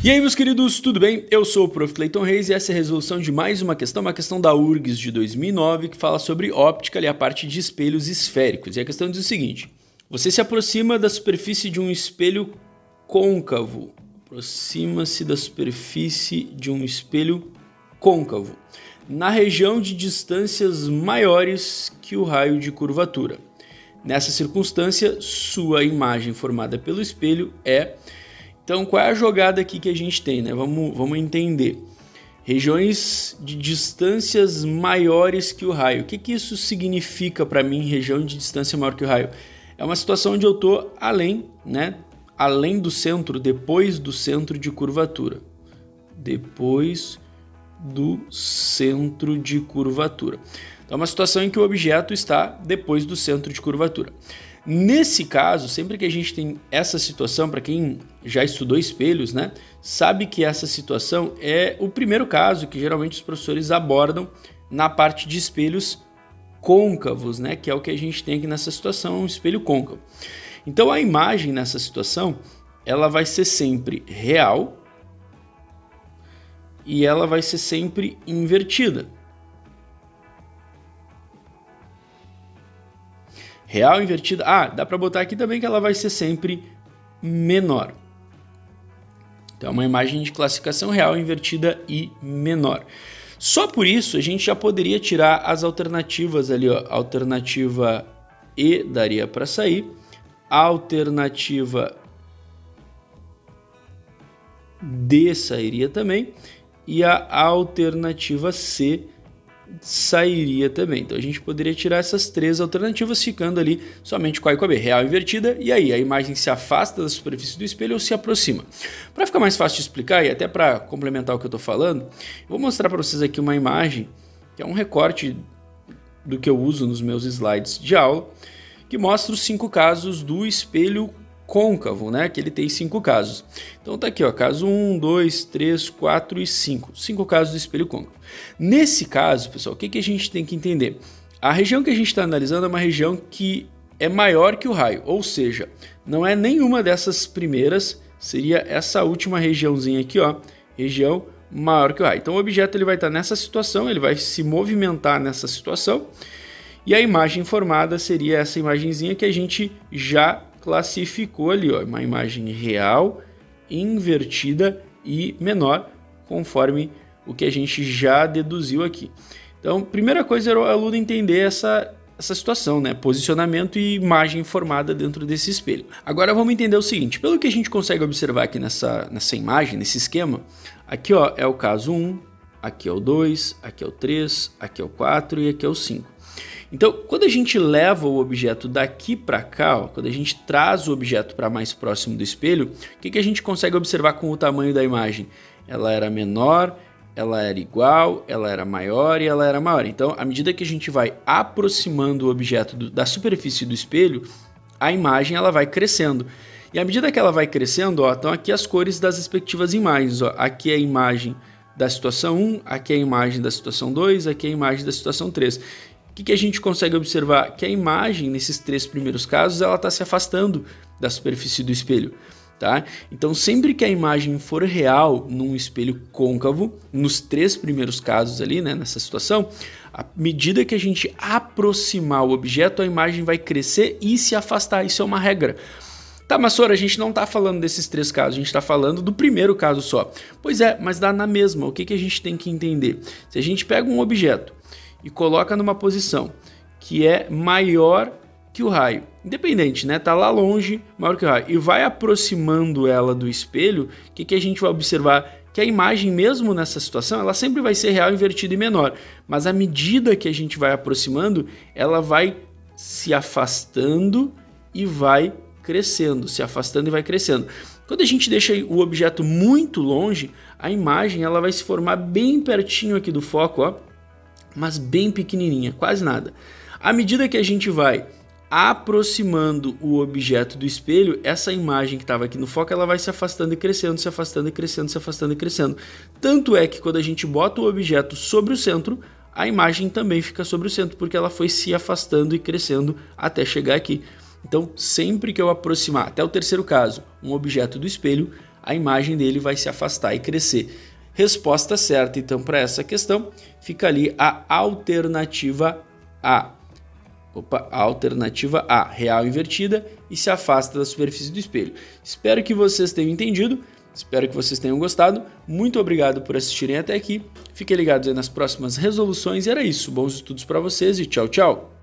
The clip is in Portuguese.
E aí, meus queridos, tudo bem? Eu sou o Prof. Clayton Reis e essa é a resolução de mais uma questão da URGS de 2009 que fala sobre óptica e a parte de espelhos esféricos. E a questão diz o seguinte: você se aproxima da superfície de um espelho côncavo. Aproxima-se da superfície de um espelho côncavo na região de distâncias maiores que o raio de curvatura. Nessa circunstância, sua imagem formada pelo espelho é... Então, qual é a jogada aqui que a gente tem, né? Vamos entender. Regiões de distâncias maiores que o raio. O que isso significa para mim, região de distância maior que o raio? É uma situação onde eu estou além, né? Além do centro, depois do centro de curvatura. Depois do centro de curvatura. Então, é uma situação em que o objeto está depois do centro de curvatura. Nesse caso, sempre que a gente tem essa situação, para quem já estudou espelhos, né, sabe que essa situação é o primeiro caso que geralmente os professores abordam na parte de espelhos côncavos, né, que é o que a gente tem aqui nessa situação, um espelho côncavo. Então a imagem nessa situação, ela vai ser sempre real e ela vai ser sempre invertida. Real invertida. Dá para botar aqui também que ela vai ser sempre menor. Então, é uma imagem de classificação real invertida e menor. Só por isso, a gente já poderia tirar as alternativas ali, ó. Alternativa E daria para sair. Alternativa D sairia também. E a alternativa C sairia também. Então a gente poderia tirar essas três alternativas, ficando ali somente com A e com a B, real invertida, e aí a imagem se afasta da superfície do espelho ou se aproxima. Para ficar mais fácil de explicar e até para complementar o que eu estou falando, eu vou mostrar para vocês aqui uma imagem que é um recorte do que eu uso nos meus slides de aula, que mostra os 5 casos do espelho côncavo, né? Que ele tem 5 casos. Então tá aqui, ó, caso 1, 2, 3, 4 e 5. 5 casos do espelho côncavo. Nesse caso, pessoal, o que a gente tem que entender? A região que a gente está analisando é uma região que é maior que o raio, ou seja, não é nenhuma dessas primeiras, seria essa última regiãozinha aqui, ó, região maior que o raio. Então o objeto ele vai estar nessa situação, ele vai se movimentar nessa situação, e a imagem formada seria essa imagenzinha que a gente já classificou ali, ó, uma imagem real, invertida e menor, conforme o que a gente já deduziu aqui. Então, primeira coisa era o aluno entender essa situação, né? Posicionamento e imagem formada dentro desse espelho. Agora vamos entender o seguinte, pelo que a gente consegue observar aqui nessa imagem, nesse esquema, aqui ó, é o caso 1, aqui é o 2, aqui é o 3, aqui é o 4 e aqui é o 5. Então, quando a gente leva o objeto daqui para cá, ó, quando a gente traz o objeto para mais próximo do espelho, o que a gente consegue observar com o tamanho da imagem? Ela era menor, ela era igual, ela era maior e ela era maior. Então, à medida que a gente vai aproximando o objeto da superfície do espelho, a imagem ela vai crescendo. E à medida que ela vai crescendo, ó, estão aqui as cores das respectivas imagens. Ó. Aqui é a imagem da situação 1, aqui é a imagem da situação 2, aqui é a imagem da situação 3. O que a gente consegue observar? Que a imagem, nesses 3 primeiros casos, ela está se afastando da superfície do espelho. Tá? Então, sempre que a imagem for real num espelho côncavo, nos 3 primeiros casos ali, né, nessa situação, à medida que a gente aproximar o objeto, a imagem vai crescer e se afastar. Isso é uma regra. Tá, mas Sora, a gente não está falando desses 3 casos, a gente está falando do primeiro caso só. Pois é, mas dá na mesma. O que a gente tem que entender? Se a gente pega um objeto e coloca numa posição que é maior que o raio, independente, né? Tá lá longe, maior que o raio, e vai aproximando ela do espelho, o que a gente vai observar? Que a imagem, mesmo nessa situação, ela sempre vai ser real, invertida e menor, mas à medida que a gente vai aproximando, ela vai se afastando e vai crescendo, se afastando e vai crescendo. Quando a gente deixa o objeto muito longe, a imagem ela vai se formar bem pertinho aqui do foco, ó, mas bem pequenininha, quase nada. À medida que a gente vai aproximando o objeto do espelho, essa imagem que estava aqui no foco, ela vai se afastando e crescendo, se afastando e crescendo, se afastando e crescendo. Tanto é que quando a gente bota o objeto sobre o centro, a imagem também fica sobre o centro, porque ela foi se afastando e crescendo até chegar aqui. Então, sempre que eu aproximar, até o terceiro caso, um objeto do espelho, a imagem dele vai se afastar e crescer. Resposta certa, então, para essa questão, fica ali a alternativa A. A alternativa A, real invertida e se afasta da superfície do espelho. Espero que vocês tenham entendido, espero que vocês tenham gostado. Muito obrigado por assistirem até aqui. Fiquem ligados aí nas próximas resoluções e era isso. Bons estudos para vocês e tchau, tchau!